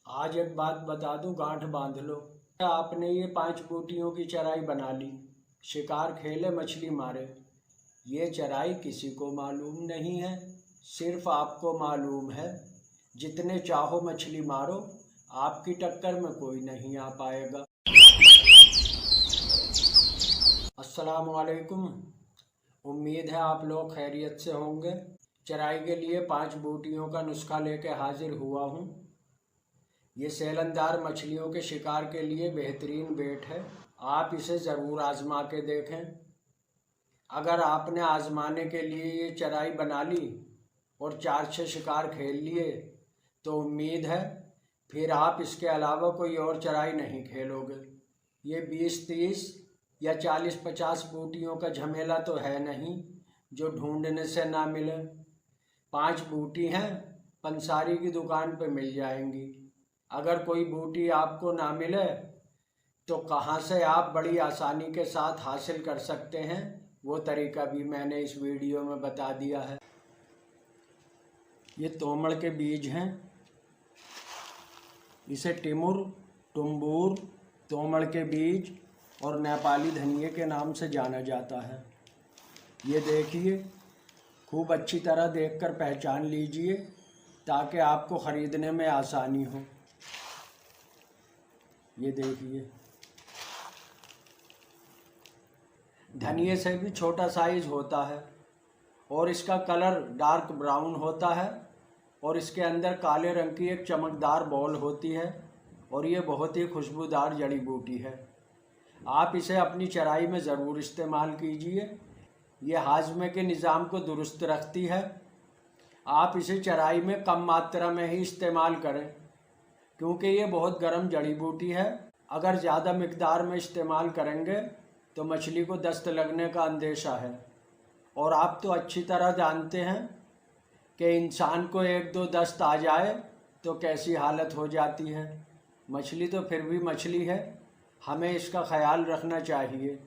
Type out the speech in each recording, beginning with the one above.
आज एक बात बता दूं, गांठ बांध लो। आपने ये 5 बूटियों की चराई बना ली, शिकार खेले, मछली मारे। ये चराई किसी को मालूम नहीं है, सिर्फ आपको मालूम है। जितने चाहो मछली मारो, आपकी टक्कर में कोई नहीं आ पाएगा। अस्सलाम वालेकुम। उम्मीद है आप लोग खैरियत से होंगे। चराई के लिए 5 बूटियों का नुस्खा लेके हाजिर हुआ हूँ। ये सेलंदार मछलियों के शिकार के लिए बेहतरीन बेट है। आप इसे ज़रूर आजमा के देखें। अगर आपने आजमाने के लिए ये चराई बना ली और 4-6 शिकार खेल लिए तो उम्मीद है फिर आप इसके अलावा कोई और चराई नहीं खेलोगे। ये 20-30 या 40-50 बूटियों का झमेला तो है नहीं जो ढूंढने से ना मिले। 5 बूटी हैं, पंसारी की दुकान पे मिल जाएंगी। अगर कोई बूटी आपको ना मिले तो कहाँ से आप बड़ी आसानी के साथ हासिल कर सकते हैं, वो तरीका भी मैंने इस वीडियो में बता दिया है। ये तोमड़ के बीज हैं। इसे टिमुर, टुम्बूर, तोमड़ के बीज और नेपाली धनिये के नाम से जाना जाता है। ये देखिए, खूब अच्छी तरह देखकर पहचान लीजिए ताकि आपको ख़रीदने में आसानी हो। ये देखिए, धनिये से भी छोटा साइज होता है और इसका कलर डार्क ब्राउन होता है और इसके अंदर काले रंग की एक चमकदार बॉल होती है और ये बहुत ही खुशबूदार जड़ी बूटी है। आप इसे अपनी चराई में ज़रूर इस्तेमाल कीजिए। ये हाजमे के निज़ाम को दुरुस्त रखती है। आप इसे चराई में कम मात्रा में ही इस्तेमाल करें क्योंकि ये बहुत गर्म जड़ी बूटी है। अगर ज़्यादा मिकदार में इस्तेमाल करेंगे तो मछली को दस्त लगने का अंदेशा है। और आप तो अच्छी तरह जानते हैं कि इंसान को 1-2 दस्त आ जाए तो कैसी हालत हो जाती है। मछली तो फिर भी मछली है, हमें इसका ख्याल रखना चाहिए।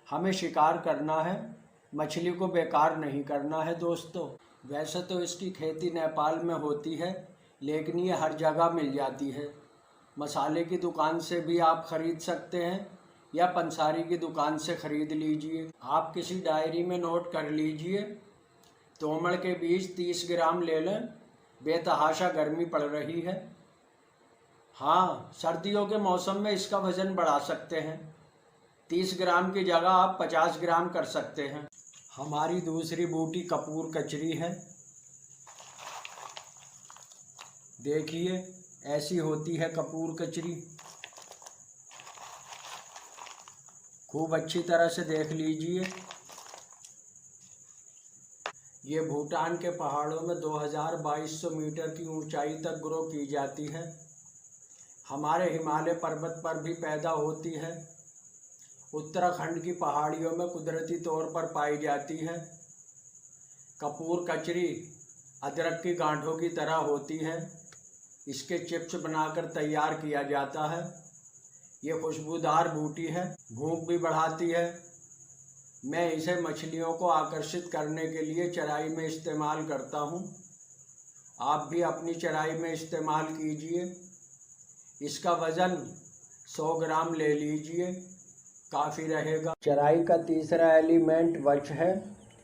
हमें शिकार करना है, मछली को बेकार नहीं करना है दोस्तों। वैसे तो इसकी खेती नेपाल में होती है, लेकिन ये हर जगह मिल जाती है। मसाले की दुकान से भी आप ख़रीद सकते हैं या पंसारी की दुकान से ख़रीद लीजिए। आप किसी डायरी में नोट कर लीजिए। तोमड़ के बीज 30 ग्राम ले लें। बेतहाशा गर्मी पड़ रही है। हाँ, सर्दियों के मौसम में इसका वज़न बढ़ा सकते हैं। 30 ग्राम की जगह आप 50 ग्राम कर सकते हैं। हमारी दूसरी बूटी कपूर कचरी है। देखिए, ऐसी होती है कपूर कचरी। खूब अच्छी तरह से देख लीजिए। ये भूटान के पहाड़ों में 2200 मीटर की ऊंचाई तक ग्रो की जाती है। हमारे हिमालय पर्वत पर भी पैदा होती है। उत्तराखंड की पहाड़ियों में कुदरती तौर पर पाई जाती है। कपूर कचरी अदरक की गांठों की तरह होती है। इसके चिप्स बनाकर तैयार किया जाता है। ये खुशबूदार बूटी है, भूख भी बढ़ाती है। मैं इसे मछलियों को आकर्षित करने के लिए चराई में इस्तेमाल करता हूँ। आप भी अपनी चराई में इस्तेमाल कीजिए। इसका वज़न 100 ग्राम ले लीजिए, काफ़ी रहेगा। चराई का तीसरा एलिमेंट वच है।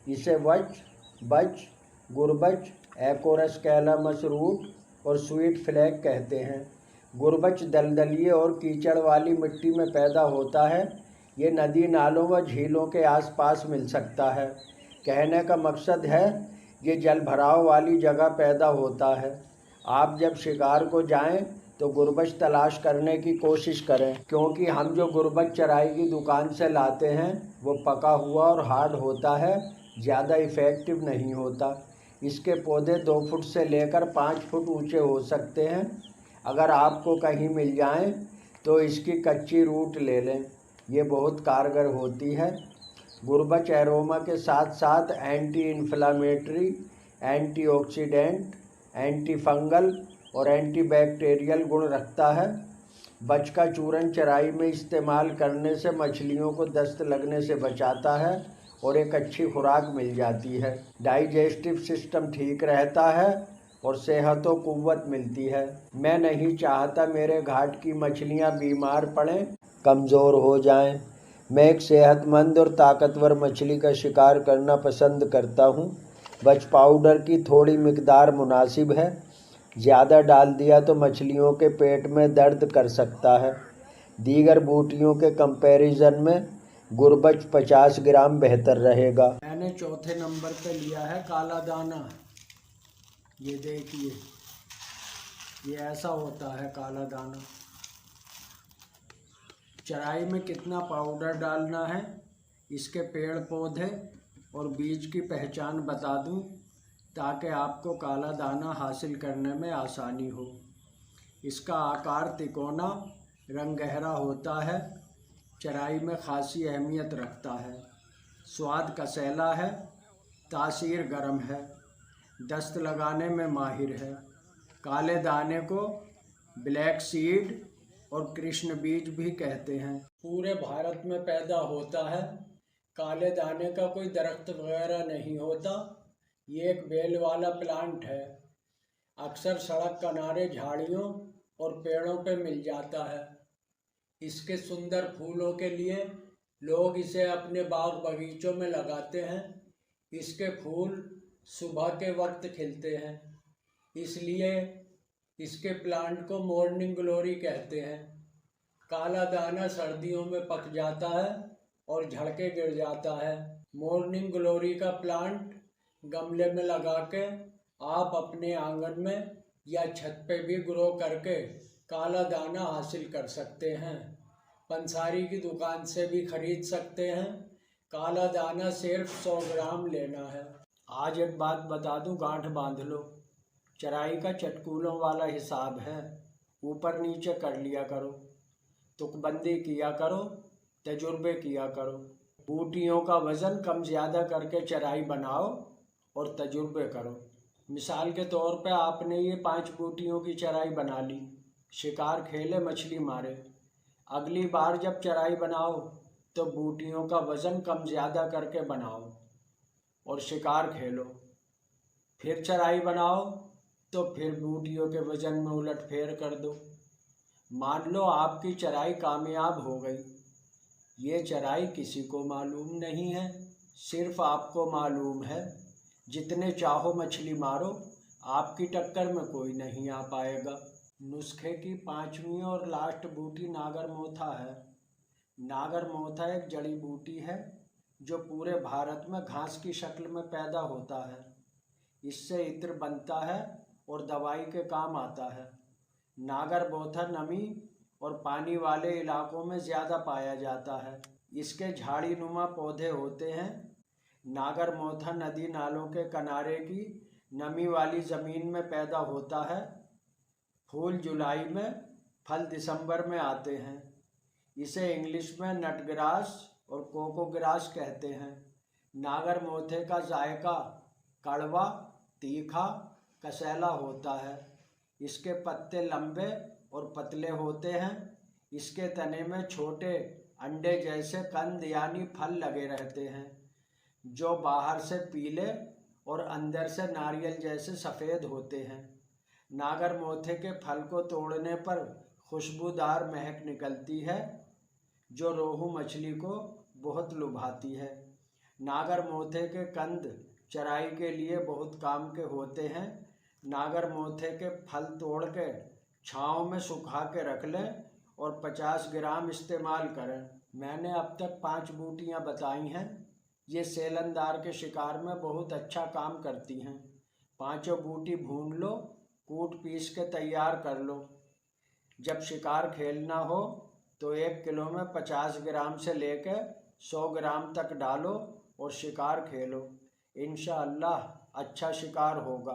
इसे वच, बच, गुरबच, एकोरस कैलामस रूट और स्वीट फ्लैग कहते हैं। गुरबच दलदलिए और कीचड़ वाली मिट्टी में पैदा होता है। ये नदी नालों व झीलों के आसपास मिल सकता है। कहने का मकसद है ये जल भराव वाली जगह पैदा होता है। आप जब शिकार को जाएं तो गुरबच तलाश करने की कोशिश करें क्योंकि हम जो गुरबच चराई की दुकान से लाते हैं वो पका हुआ और हार्ड होता है, ज़्यादा इफ़ेक्टिव नहीं होता। इसके पौधे 2 फुट से लेकर 5 फुट ऊंचे हो सकते हैं। अगर आपको कहीं मिल जाएं तो इसकी कच्ची रूट ले लें, ये बहुत कारगर होती है। गुरबच एरोमा के साथ साथ anti inflammatory, antioxidant, anti fungal और एंटीबैक्टीरियल गुण रखता है। बच का चूरन चराई में इस्तेमाल करने से मछलियों को दस्त लगने से बचाता है और एक अच्छी खुराक मिल जाती है। डाइजेस्टिव सिस्टम ठीक रहता है और सेहत व कुव्वत मिलती है। मैं नहीं चाहता मेरे घाट की मछलियाँ बीमार पड़ें, कमज़ोर हो जाएं। मैं एक सेहतमंद और ताकतवर मछली का शिकार करना पसंद करता हूँ। बच पाउडर की थोड़ी मिकदार मुनासिब है। ज़्यादा डाल दिया तो मछलियों के पेट में दर्द कर सकता है। दीगर बूटियों के कंपैरिजन में गुरबच 50 ग्राम बेहतर रहेगा। मैंने चौथे नंबर पे लिया है काला दाना। ये देखिए, ये ऐसा होता है काला दाना। चराई में कितना पाउडर डालना है, इसके पेड़ पौधे और बीज की पहचान बता दूं, ताकि आपको काला दाना हासिल करने में आसानी हो। इसका आकार तिकोना, रंग गहरा होता है, चराई में खासी अहमियत रखता है। स्वाद कसैला है, तासीर गर्म है, दस्त लगाने में माहिर है। काले दाने को ब्लैक सीड और कृष्ण बीज भी कहते हैं। पूरे भारत में पैदा होता है। काले दाने का कोई दरख्त वगैरह नहीं होता। ये एक बेल वाला प्लांट है। अक्सर सड़क किनारे झाड़ियों और पेड़ों पे मिल जाता है। इसके सुंदर फूलों के लिए लोग इसे अपने बाग बगीचों में लगाते हैं। इसके फूल सुबह के वक्त खिलते हैं, इसलिए इसके प्लांट को मॉर्निंग ग्लोरी कहते हैं। काला दाना सर्दियों में पक जाता है और झड़ के गिर जाता है। मॉर्निंग ग्लोरी का प्लांट गमले में लगा के आप अपने आंगन में या छत पे भी ग्रो करके काला दाना हासिल कर सकते हैं। पंसारी की दुकान से भी खरीद सकते हैं। काला दाना सिर्फ 100 ग्राम लेना है। आज एक बात बता दूं, गांठ बांध लो। चराई का चटकूलों वाला हिसाब है, ऊपर नीचे कर लिया करो, तुकबंदी किया करो, तजुर्बे किया करो। बूटियों का वज़न कम ज़्यादा करके चराई बनाओ और तजुर्बे करो। मिसाल के तौर पे आपने ये 5 बूटियों की चराई बना ली, शिकार खेले, मछली मारे। अगली बार जब चराई बनाओ तो बूटियों का वज़न कम ज़्यादा करके बनाओ और शिकार खेलो। फिर चराई बनाओ तो फिर बूटियों के वज़न में उलटफेर कर दो। मान लो आपकी चराई कामयाब हो गई। ये चराई किसी को मालूम नहीं है, सिर्फ आपको मालूम है। जितने चाहो मछली मारो, आपकी टक्कर में कोई नहीं आ पाएगा। नुस्खे की 5वीं और लास्ट बूटी नागर मोथा है। नागर मोथा एक जड़ी बूटी है जो पूरे भारत में घास की शक्ल में पैदा होता है। इससे इत्र बनता है और दवाई के काम आता है। नागर मोथा नमी और पानी वाले इलाकों में ज़्यादा पाया जाता है। इसके झाड़ी नुमा पौधे होते हैं। नागर मोथा नदी नालों के किनारे की नमी वाली ज़मीन में पैदा होता है। फूल जुलाई में, फल दिसंबर में आते हैं। इसे इंग्लिश में नटग्रास और कोकोग्रास कहते हैं। नागर मोथे का जायका कड़वा, तीखा, कसैला होता है। इसके पत्ते लंबे और पतले होते हैं। इसके तने में छोटे अंडे जैसे कंद यानी फल लगे रहते हैं, जो बाहर से पीले और अंदर से नारियल जैसे सफ़ेद होते हैं। नागर मोथे के फल को तोड़ने पर खुशबूदार महक निकलती है, जो रोहू मछली को बहुत लुभाती है। नागर मोथे के कंद चराई के लिए बहुत काम के होते हैं। नागर मोथे के फल तोड़ के छाँव में सुखा के रख लें और 50 ग्राम इस्तेमाल करें। मैंने अब तक 5 बूटियाँ बताई हैं। ये सेलंदार के शिकार में बहुत अच्छा काम करती हैं। 5 बूटी भून लो, कूट पीस के तैयार कर लो। जब शिकार खेलना हो तो 1 किलो में 50 ग्राम से लेकर 100 ग्राम तक डालो और शिकार खेलो। इंशाअल्लाह अच्छा शिकार होगा।